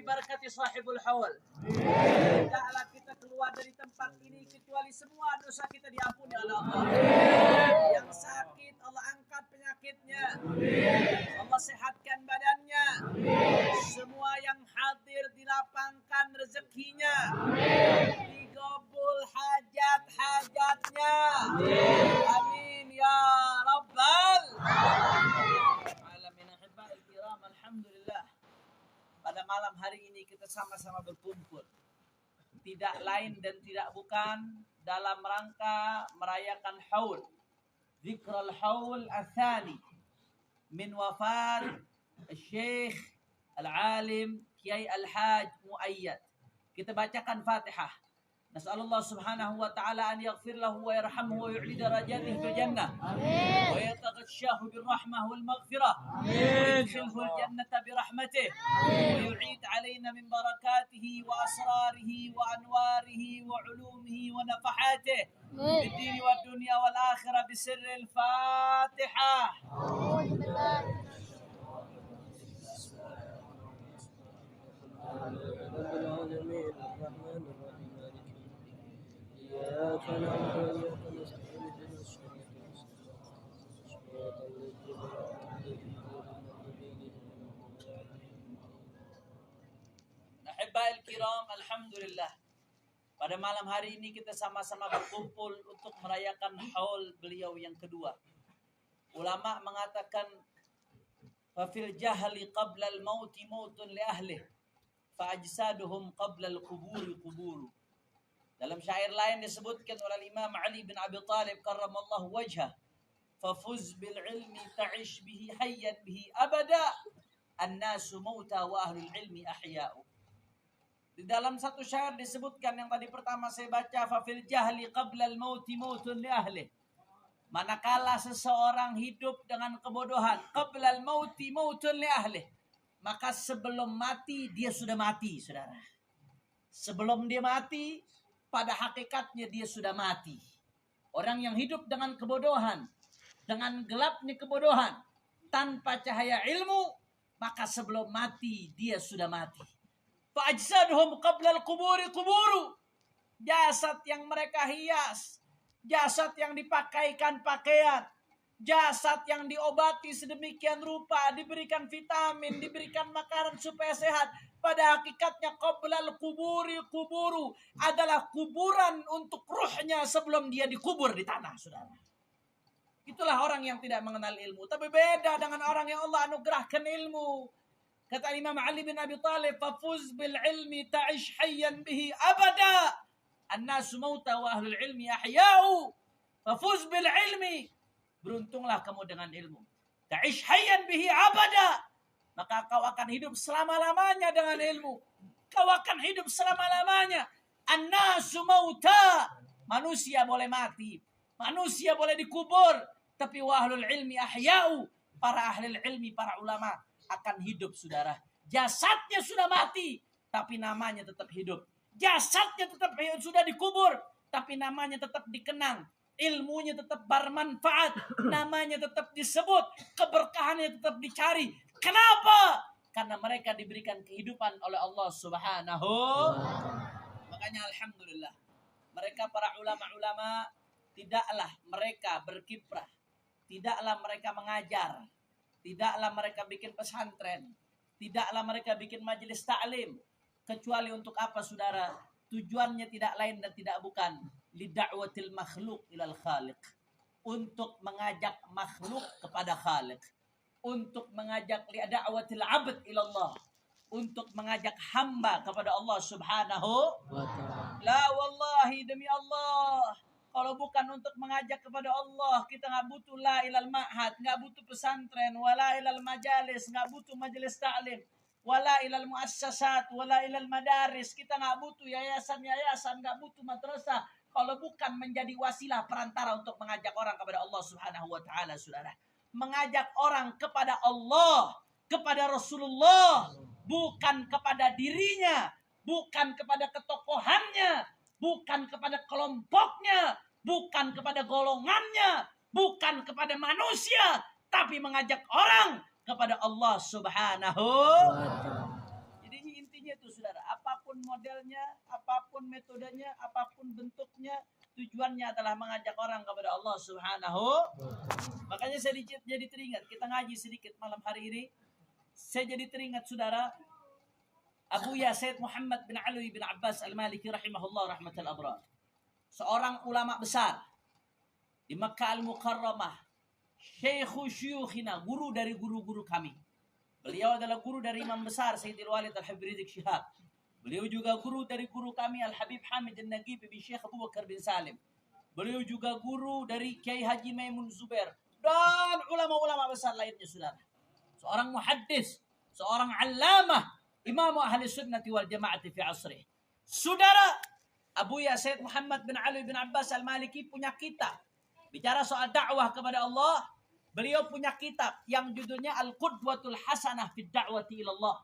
bibarakati sahibul haul. Tidaklah kita keluar dari tempat ini kecuali semua dosa kita diampuni oleh Allah. Yang sakit Allah angkat penyakitnya. Allah sehatkan badannya. Semua yang hadir dilapangkan rezekinya. Digabul hajat-hajatnya. Amin ya rabbal alamin. Ahibbail kiram, alhamdulillah. Pada malam hari ini kita sama-sama berkumpul. Tidak lain dan tidak bukan dalam rangka merayakan haul. Zikral haul athani min wafat Syekh Al-Alim Kiai Al-Haj Muayyad. Kita bacakan Fatihah. Nas'alullah subhanahu wa ta'ala an yaghfir lahu wa yarhamhu wa yu'li darajatihi fil jannah. Amin. Wa yataghashahu bir rahmah wal maghfirah. Amin. Yudkhilhu al jannata bi rahmatihi. Wa yu'id alayna min barakatihi wa asrarihi wa anwarihi wa ulumihi wa nafahatihi. Fid din wad dunya wal akhirah bi sirril Fatihah. Ahibbail kiram, alhamdulillah. Pada malam hari ini kita sama-sama berkumpul untuk merayakan haul beliau yang kedua. Ulama mengatakan fafil jahli qabla al-mauti mautun li ahlihi fa ajsaduhum qabla al-quburi quburu. Dalam syair lain disebutkan oleh Imam Ali bin Abi Thalib karramallahu wajhah, fafuz bil ilmi ta'ish bihi hayyan bihi abada, an-nasu mauta wa ahlul ilmi ahya'u. Di dalam satu syair disebutkan yang tadi pertama saya baca, fafil jahli qabla al-mauti mautun li ahlihi. Manakala seseorang hidup dengan kebodohan, qabla al-mauti mautun li ahlihi, maka sebelum mati dia sudah mati, saudara. Sebelum dia mati, pada hakikatnya dia sudah mati. Orang yang hidup dengan kebodohan, dengan gelapnya kebodohan, tanpa cahaya ilmu, maka sebelum mati dia sudah mati. Fa'ajsaduhum qabla al-quburi quburu. Jasad yang mereka hias, jasad yang dipakaikan pakaian, jasad yang diobati sedemikian rupa, diberikan vitamin, diberikan makanan supaya sehat. Pada hakikatnya qablal kuburi kuburu adalah kuburan untuk ruhnya sebelum dia dikubur di tanah, saudara. Itulah orang yang tidak mengenal ilmu. Tapi beda dengan orang yang Allah anugerahkan ilmu. Kata Imam Ali bin Abi Thalib, fafuz bil ilmi ta'ish hayyan bihi abada, an-nasu mauta wa ahlul ilmi ahya'u. Fafuz bil ilmi, beruntunglah kamu dengan ilmu. Ta'ish hayyan bihi abada, maka kau akan hidup selama-lamanya dengan ilmu. Kau akan hidup selama-lamanya. An-nasu mauta, manusia boleh mati, manusia boleh dikubur, tapi wa ahlul ilmi ahya'u, para ahli ilmi, para ulama akan hidup, saudara. Jasadnya sudah mati, tapi namanya tetap hidup. Jasadnya tetap sudah dikubur, tapi namanya tetap dikenang. Ilmunya tetap bermanfaat, namanya tetap disebut, keberkahannya tetap dicari. Kenapa? Karena mereka diberikan kehidupan oleh Allah Subhanahu. Makanya alhamdulillah, mereka para ulama-ulama tidaklah mereka berkiprah, tidaklah mereka mengajar, tidaklah mereka bikin pesantren, tidaklah mereka bikin majelis ta'lim, kecuali untuk apa, saudara? Tujuannya tidak lain dan tidak bukan lida'watil makhluk ilal khaliq, untuk mengajak makhluk kepada khaliq, untuk mengajak lida'watil abd ilallah, untuk mengajak hamba kepada Allah Subhanahu wa ta'ala. La wallahi, demi Allah, kalau bukan untuk mengajak kepada Allah, kita nggak butuh la ilal ma'had, nggak butuh pesantren, wala ilal majalis, nggak butuh majelis ta'lim, wala ilal muassasat, wala ilal madaris. Kita nggak butuh yayasan-yayasan, nggak butuh madrasah, kalau bukan menjadi wasilah perantara untuk mengajak orang kepada Allah Subhanahu wa ta'ala, saudara. Mengajak orang kepada Allah, kepada Rasulullah, bukan kepada dirinya, bukan kepada ketokohannya, bukan kepada kelompoknya, bukan kepada golongannya, bukan kepada manusia, tapi mengajak orang kepada Allah Subhanahu. Jadi intinya intinya itu saudara, apapun modelnya, apapun metodenya, apapun bentuknya, tujuannya adalah mengajak orang kepada Allah Subhanahu. Makanya saya jadi teringat, kita ngaji sedikit malam hari ini, saya jadi teringat saudara, Abuya Sayyid Muhammad bin Ali bin Abbas Al-Maliki rahimahullah rahmatal abrar. Seorang ulama besar di Makkah Al-Mukarramah, Syekhu syuyukhina, guru dari guru-guru kami. Beliau adalah guru dari imam besar Sayyidil Walid Al-Habib Rizik Syihab. Beliau juga guru dari guru kami Al-Habib Hamid Al-Nagib bin Syekh Abu Bakar bin Salim. Beliau juga guru dari Kiai Haji Maimun Zubair dan ulama-ulama besar lainnya saudara. Seorang muhaddis, seorang allamah, imam ahli sunnati wal jamaati fi asrih. Saudara, Abuya Sayyid Muhammad bin Ali bin Abbas Al-Maliki punya kitab bicara soal dakwah kepada Allah. Beliau punya kitab yang judulnya Al-Qudwatul Hasanah fi Da'wati ila Allah.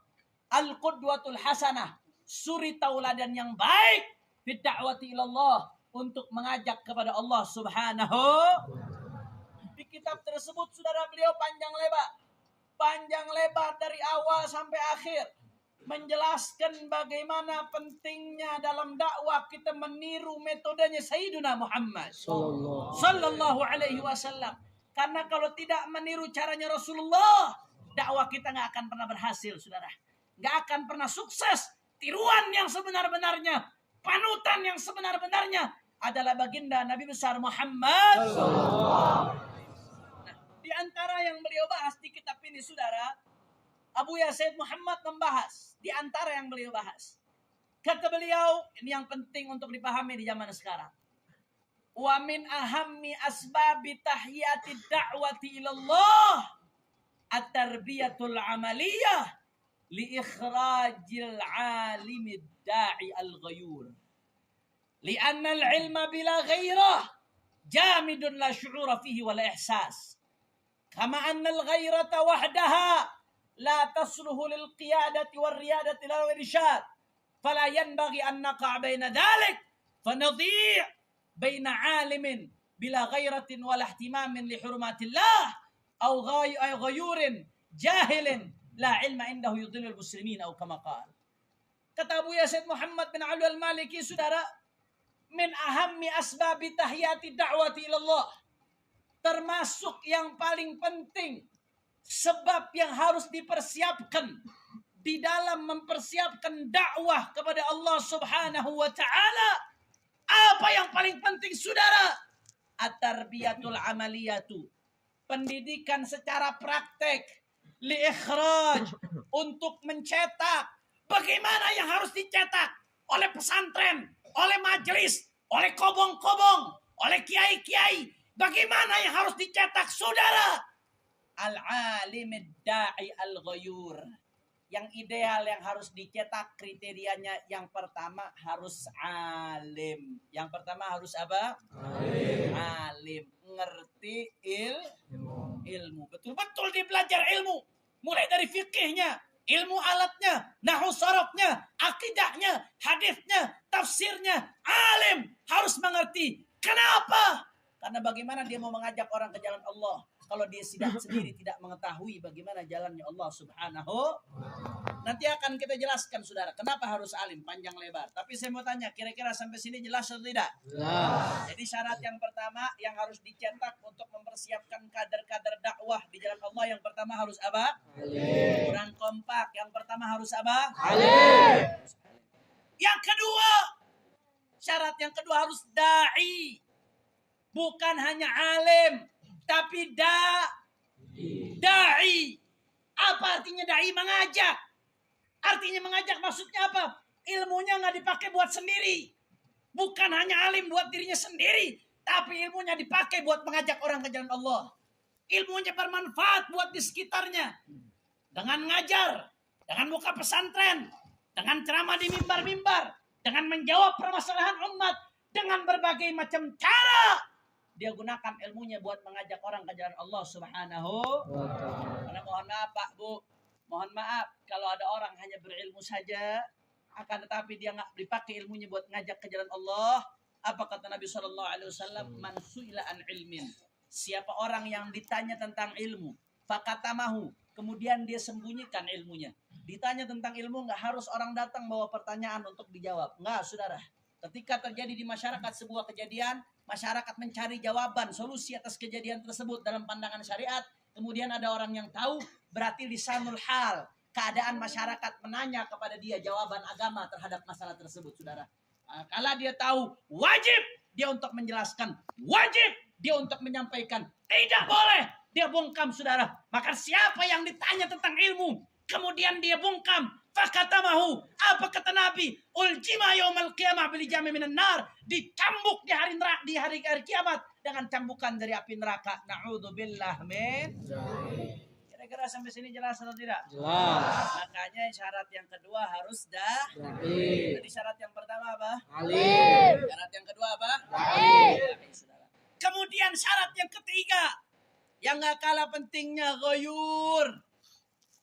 Al-Qudwatul Hasanah, suri tauladan yang baik fi Da'wati ila Allah, untuk mengajak kepada Allah Subhanahu. Di kitab tersebut saudara, beliau panjang lebar dari awal sampai akhir menjelaskan bagaimana pentingnya dalam dakwah kita meniru metodenya Sayyiduna Muhammad sallallahu alaihi wasallam. Karena kalau tidak meniru caranya Rasulullah, dakwah kita nggak akan pernah berhasil, saudara. Nggak akan pernah sukses. Tiruan yang sebenar-benarnya, panutan yang sebenar-benarnya adalah baginda Nabi besar Muhammad. Nah, di antara yang beliau bahas di kitab ini, saudara, Abuya Sayyid Muhammad membahas, di antara yang beliau bahas, kata beliau, ini yang penting untuk dipahami di zaman sekarang. Wa min ahammi asbabi tahiyati da'wati ilallah at-tarbiyatul amaliyah li ikhrajil alimid da'i al-ghayur. Lianna al-ilma bila ghairah jamidun la syu'ura fihi wa la ihsas. Kama anna al-ghairata wahdaha la tasluhu lil qiyadati wal riyadati wal irsyad. Fala yanbaghi an naqa' baina dhalik fa nadhi' baina 'alimin bila ghairatin wal ihtimamin li hurumatillah aw ghayurin jahilin la ilma indahu yudhillul muslimin aw kama qala. Kata Abuya Sayyid Muhammad bin Ali Al-Maliki, saudara, min ahammi asbabi tahiyati da'wati ilallah, termasuk yang paling penting, sebab yang harus dipersiapkan di dalam mempersiapkan dakwah kepada Allah Subhanahu wa ta'ala. Apa yang paling penting, saudara? At-tarbiyatul amaliyatu, pendidikan secara praktek, li ikhraj, untuk mencetak. Bagaimana yang harus dicetak oleh pesantren, oleh majelis, oleh kobong-kobong, oleh kiai-kiai? Bagaimana yang harus dicetak, saudara? Al-alimid da'i al-ghayur. Yang ideal yang harus dicetak kriterianya, yang pertama harus alim. Yang pertama harus apa? Alim. Ngerti ilmu. Betul-betul dia belajar ilmu. Mulai dari fikihnya, ilmu alatnya, nahwu sharafnya, akidahnya, hadisnya, tafsirnya. Alim harus mengerti. Kenapa? Karena bagaimana dia mau mengajak orang ke jalan Allah kalau dia sendiri tidak mengetahui bagaimana jalannya Allah Subhanahu. Nanti akan kita jelaskan, saudara, kenapa harus alim panjang lebar. Tapi saya mau tanya, kira-kira sampai sini jelas atau tidak? Jelas. Jadi syarat yang pertama yang harus dicetak untuk mempersiapkan kader-kader dakwah di jalan Allah, yang pertama harus apa? Alim. Kurang kompak. Yang pertama harus apa? Alim. Yang kedua, syarat yang kedua harus da'i. Bukan hanya alim, tapi da'i. Apa artinya da'i? Mengajak. Artinya mengajak maksudnya apa? Ilmunya nggak dipakai buat sendiri. Bukan hanya alim buat dirinya sendiri, tapi ilmunya dipakai buat mengajak orang ke jalan Allah. Ilmunya bermanfaat buat di sekitarnya. Dengan ngajar, dengan buka pesantren, dengan ceramah di mimbar-mimbar, dengan menjawab permasalahan umat, dengan berbagai macam cara. Dia gunakan ilmunya buat mengajak orang ke jalan Allah Subhanahu. Karena mohon maaf Pak, Bu, mohon maaf kalau ada orang hanya berilmu saja, akan tetapi dia nggak dipakai ilmunya buat ngajak ke jalan Allah. Apa kata Nabi SAW? Man su'ila an ilmin. Siapa orang yang ditanya tentang ilmu, fakatamahu, kemudian dia sembunyikan ilmunya. Ditanya tentang ilmu, nggak harus orang datang bawa pertanyaan untuk dijawab. Nggak, saudara. Ketika terjadi di masyarakat sebuah kejadian, masyarakat mencari jawaban, solusi atas kejadian tersebut dalam pandangan syariat. Kemudian ada orang yang tahu, berarti lisanul hal. Keadaan masyarakat menanya kepada dia jawaban agama terhadap masalah tersebut, saudara. Kalau dia tahu, wajib dia untuk menjelaskan, wajib dia untuk menyampaikan. Tidak boleh dia bungkam, saudara. Maka siapa yang ditanya tentang ilmu, kemudian dia bungkam, fakatamahu, apa kata Nabi? Uljima yaumal qiyamah bil jami minan nar, dicambuk di hari kiamat dengan cambukan dari api neraka. Na'udzubillah min. Kira-kira sampai sini jelas atau tidak? Jelas. Makanya syarat yang kedua harus dah. Jadi syarat yang pertama apa? Alim. Syarat yang kedua apa? Alim. Kemudian syarat yang ketiga, yang gak kalah pentingnya, ghoyur.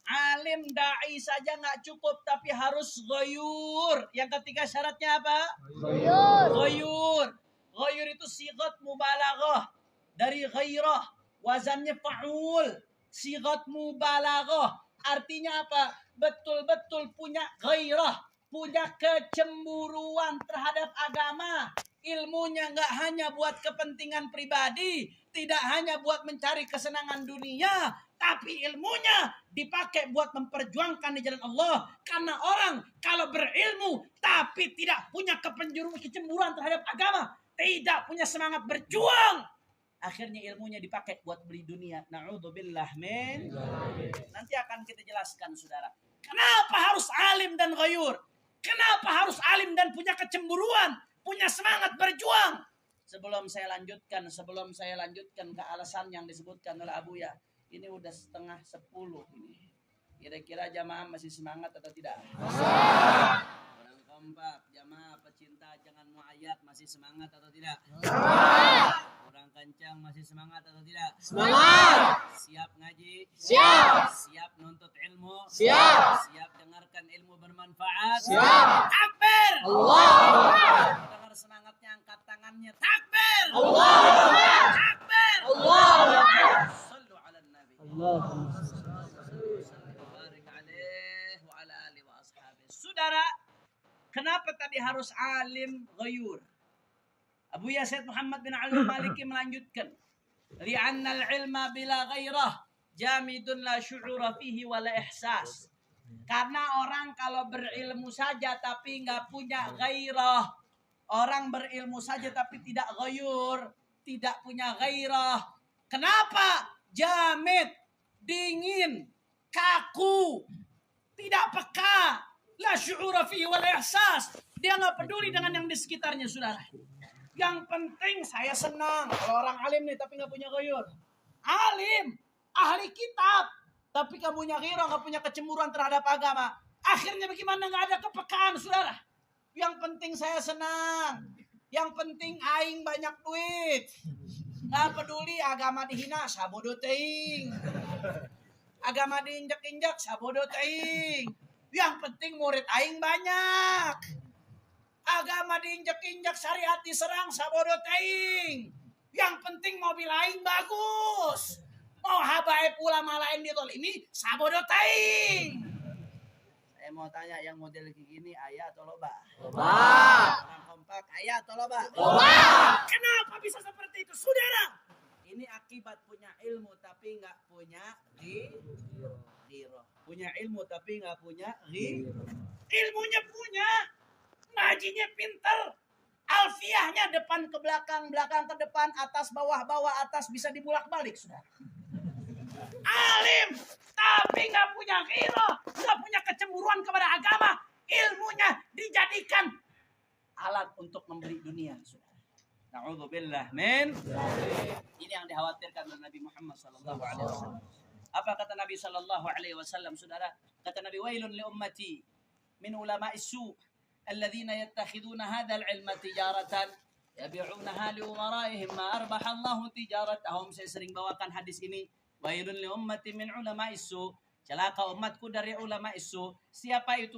Alim da'i saja gak cukup, tapi harus ghoyur. Yang ketiga syaratnya apa? Ghoyur. Ghoyur itu sigat mubalaghah dari ghairah, wazannya fa'ul. Sigat mubalaghah artinya apa? Betul-betul punya ghairah, punya kecemburuan terhadap agama. Ilmunya nggak hanya buat kepentingan pribadi, tidak hanya buat mencari kesenangan dunia, tapi ilmunya dipakai buat memperjuangkan di jalan Allah. Karena orang kalau berilmu tapi tidak punya kecemburuan terhadap agama, tidak punya semangat berjuang, akhirnya ilmunya dipakai buat beli dunia. Na'udzubillah min. Nanti akan kita jelaskan, saudara. Kenapa harus alim dan ghayyur? Kenapa harus alim dan punya kecemburuan, punya semangat berjuang? Sebelum saya lanjutkan ke alasan yang disebutkan oleh Abuya. Ini udah 9:30 ini. Kira-kira jamaah masih semangat atau tidak? Orang kompak, jamaah pecinta jangan muayyad masih semangat atau tidak? Orang kencang masih semangat atau tidak? Semangat. Siap ngaji? Siap. Siap nuntut ilmu? Siap. Siap dengarkan ilmu bermanfaat? Siap. Takbir! Allah. Dengar semangatnya, angkat tangannya. Takbir! Allah. Takbir! Allah. Sallu ala nabi. Allahumma Barik alaih wa ala alihi wa ashabihi. Saudara, kenapa tadi harus alim ghayyur? Abu Yazid Muhammad bin Ali Maliki melanjutkan, li'anna al-ilma bila ghairah jamidun la syu'ura fihi wa la ihsas. Karena orang kalau berilmu saja tapi enggak punya ghairah, orang berilmu saja tapi tidak ghayyur, tidak punya ghairah. Kenapa? Jamid, dingin, kaku, tidak peka, la syu'ura fihi wa la ihsas. Dia enggak peduli dengan yang di sekitarnya, saudara. Yang penting saya senang. Kalau orang alim nih tapi nggak punya ghayyur. Alim, ahli kitab, tapi nggak punya ghairah, nggak punya kecemburuan terhadap agama. Akhirnya bagaimana? Nggak ada kepekaan, saudara. Yang penting saya senang. Yang penting aing banyak duit. Nggak peduli agama dihina, sabodo teuing. Agama diinjak-injak, sabodo teuing. Yang penting murid aing banyak. Agama diinjak-injak, syariat diserang, sabodo teuing. Yang penting mobil lain bagus. Mau habaib ulama lain ditolimi, sabodo teuing. Saya mau tanya, yang model kayak gini ayah atau loba? Loba. Orang kompak ayah atau loba? Loba. Kenapa bisa seperti itu, saudara? Ini akibat punya ilmu tapi nggak punya ghairah. Punya ilmu tapi nggak punya ghairah. Ilmunya punya, ngajinya pinter, alfiahnya depan ke belakang, belakang ke depan, atas bawah, bawah atas, bisa dibulak-balik, saudara. Alim tapi nggak punya ghairah, nggak punya kecemburuan kepada agama, ilmunya dijadikan alat untuk membeli dunia, saudara. Na'udzubillah min. Ini yang dikhawatirkan oleh Nabi Muhammad SAW. Apa kata Nabi SAW, saudara? Kata Nabi, wailun li ummati min ulama'is su' الذين يتخذون هذا العلم تجارة يبيعونها لأمرائهم ما أربح الله تجارتهم. Saya sering bawakan hadis ini. Wailun li ummati min ulama'is su'. Celaka umatku dari ulama isu. Siapa itu?